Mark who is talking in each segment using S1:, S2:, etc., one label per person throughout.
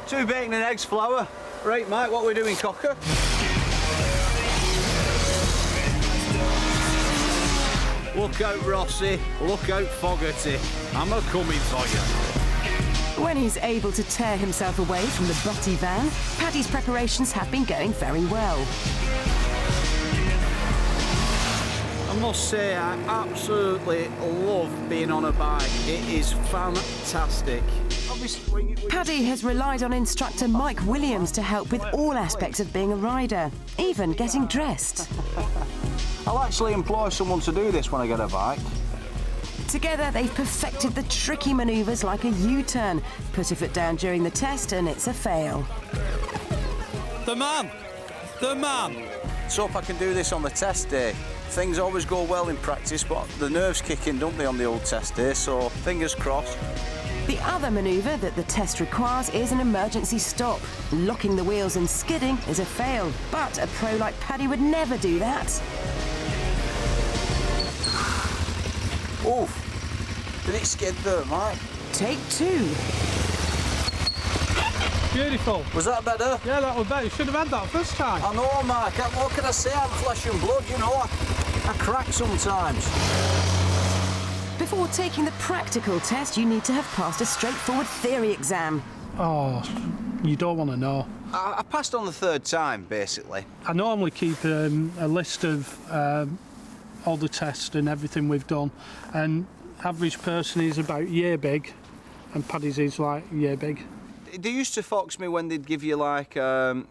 S1: 2 bacon and eggs, flour. Right, Mike, what are we doing, cocker? Look out, Rossi. Look out, Fogarty. I'm a-coming for you.
S2: When he's able to tear himself away from the butty van, Paddy's preparations have been going very well.
S1: I must say, I absolutely love being on a bike. It is fantastic. Obviously,
S2: Paddy has relied on instructor Mike Williams to help with all aspects of being a rider, even getting dressed.
S1: I'll actually employ someone to do this when I get a bike.
S2: Together, they've perfected the tricky manoeuvres like a U-turn. Put a foot down during the test and it's a fail.
S1: The man! The man! Let's hope I can do this on the test day. Things always go well in practice, but the nerves kick in, don't they, on the old test day, so fingers crossed.
S2: The other manoeuvre that the test requires is an emergency stop. Locking the wheels and skidding is a fail, but a pro like Paddy would never do that.
S1: Oof! Did it skid there, Mike?
S2: Take 2.
S3: Beautiful.
S1: Was that better?
S3: Yeah, that was better. You should have had that first time.
S1: I know, Mike. What can I say? I'm flesh and blood, you know. I crack sometimes.
S2: Before taking the practical test, you need to have passed a straightforward theory exam.
S3: Oh, you don't want to know.
S1: I passed on the 3rd time, basically.
S3: I normally keep a list of all the tests and everything we've done, and average person is about year big, and Paddy's is like year big.
S1: They used to fox me when they'd give you like 5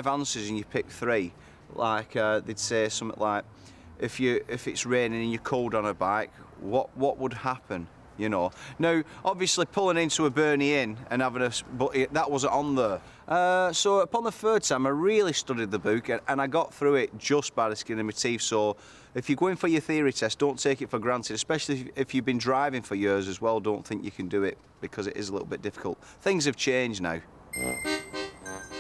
S1: answers and you pick 3. Like they'd say something like, if it's raining and you're cold on a bike, what would happen? You know. Now, obviously, pulling into a Bernie Inn and having that wasn't on there. So upon the 3rd time, I really studied the book and I got through it just by the skin of my teeth. So if you're going for your theory test, don't take it for granted, especially if you've been driving for years as well. Don't think you can do it because it is a little bit difficult. Things have changed now.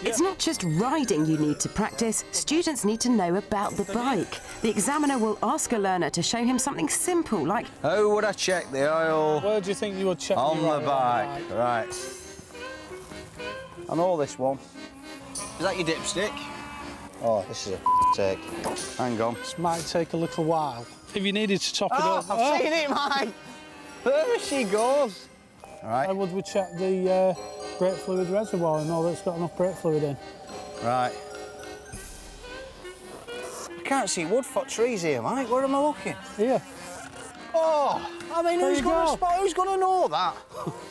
S2: It's not just riding you need to practice, students need to know about the bike. The examiner will ask a learner to show him something simple like...
S1: How would I check the oil?
S3: Where do you think you would check
S1: on the bike? Right. I know this one. Is that your dipstick? Oh, this is a take. Hang on.
S3: This might take a little while. If you needed to top it up...
S1: I've seen it, Mike! There she goes. All right.
S3: How would we check the brake fluid reservoir and know that it's got enough brake fluid in?
S1: Right. I can't see wood for trees here, Mike. Where am I looking?
S3: Here.
S1: Oh, I mean, who's going to know that?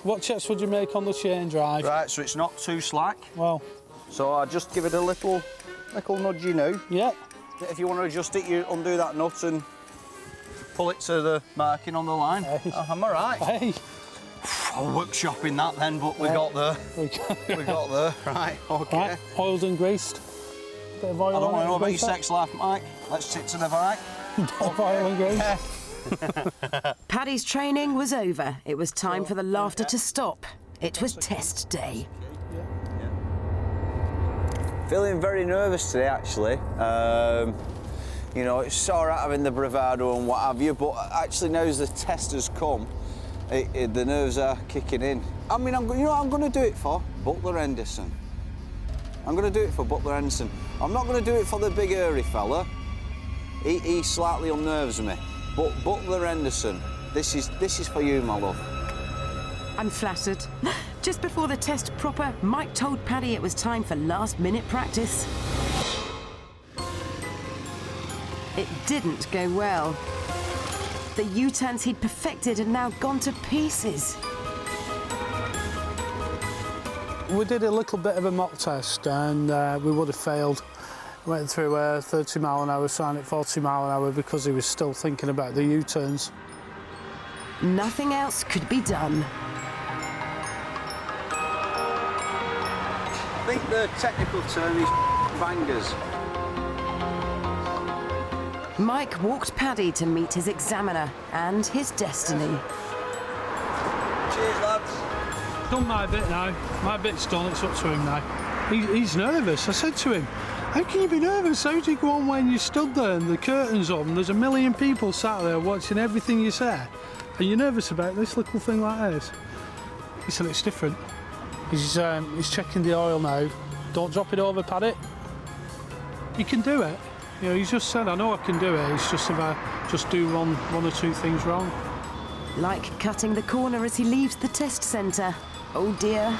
S3: What checks would you make on the chain drive?
S1: Right, so it's not too slack.
S3: Well...
S1: So I just give it a little nudgy now.
S3: Yeah.
S1: If you want to adjust it, you undo that nut and pull it to the marking on the line.
S3: Hey.
S1: Am I right?
S3: Hey.
S1: I'll workshop in that then, but we got there. We got there. Right, OK.
S3: Right, oiled and greased. Bit of oil
S1: I don't want to know about your
S3: grease
S1: sex life, Mike. Let's sit to the bike.
S3: Oil and grease.
S2: Paddy's training was over. It was time for the laughter to stop. It was test day.
S1: Feeling very nervous today, actually. You know, it's all right having the bravado and what have you, but actually now as the test has come, the nerves are kicking in. I mean, you know what I'm going to do it for? Butler-Henderson. I'm going to do it for Butler-Henderson. I'm not going to do it for the big hairy fella. He slightly unnerves me. But Butler-Henderson, this is for you, my love.
S2: I'm flattered. Just before the test proper, Mike told Paddy it was time for last-minute practice. It didn't go well. The U-turns he'd perfected had now gone to pieces.
S3: We did a little bit of a mock test and we would have failed. Went through 30 mile an hour sign at 40 mile an hour because he was still thinking about the U-turns.
S2: Nothing else could be done.
S1: I think the technical term is bangers.
S2: Mike walked Paddy to meet his examiner and his destiny.
S1: Cheers, lads.
S3: Done my bit now. My bit's done, it's up to him now. He's nervous. I said to him, how can you be nervous? How do you go on when you stood there and the curtain's up and there's a million people sat there watching everything you say? Are you nervous about this little thing like this? He said, it's different. He's checking the oil now. Don't drop it over, Paddy. You can do it. You know, he's just said, I know I can do it. It's just if I just do one or two things wrong.
S2: Like cutting the corner as he leaves the test centre. Oh dear.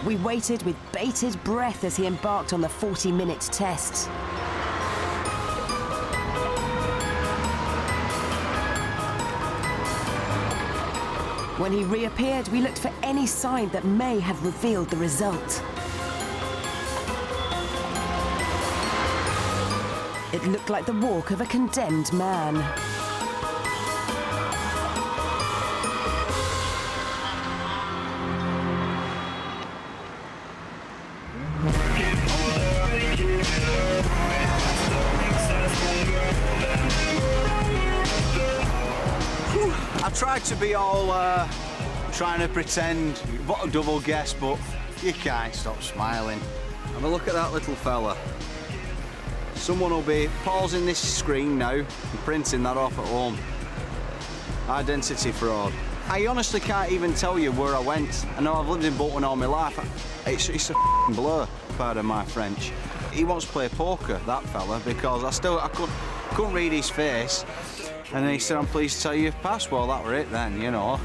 S2: We waited with bated breath as he embarked on the 40-minute test. When he reappeared, we looked for any sign that may have revealed the result. It looked like the walk of a condemned man.
S1: I tried to be all trying to pretend, double guess, but you can't stop smiling. Have a look at that little fella. Someone will be pausing this screen now and printing that off at home. Identity fraud. I honestly can't even tell you where I went. I know I've lived in Bolton all my life. It's a blur, pardon my French. He wants to play poker, that fella, because I couldn't read his face. And then he said, I'm pleased to tell you you've passed. Well, that were it then, you know.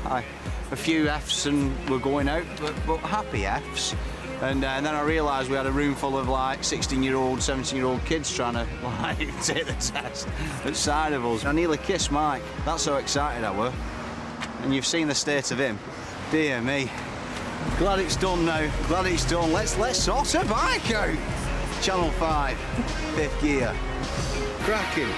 S1: A few Fs and we're going out, but happy Fs. And then I realised we had a room full of like 16-year-old, 17-year-old kids trying to like take the test outside of us. I nearly kissed Mike. That's how excited I were. And you've seen the state of him. Dear me. Glad it's done now. Glad it's done. Let's sort a bike out. Channel 5, 5th gear. Cracking.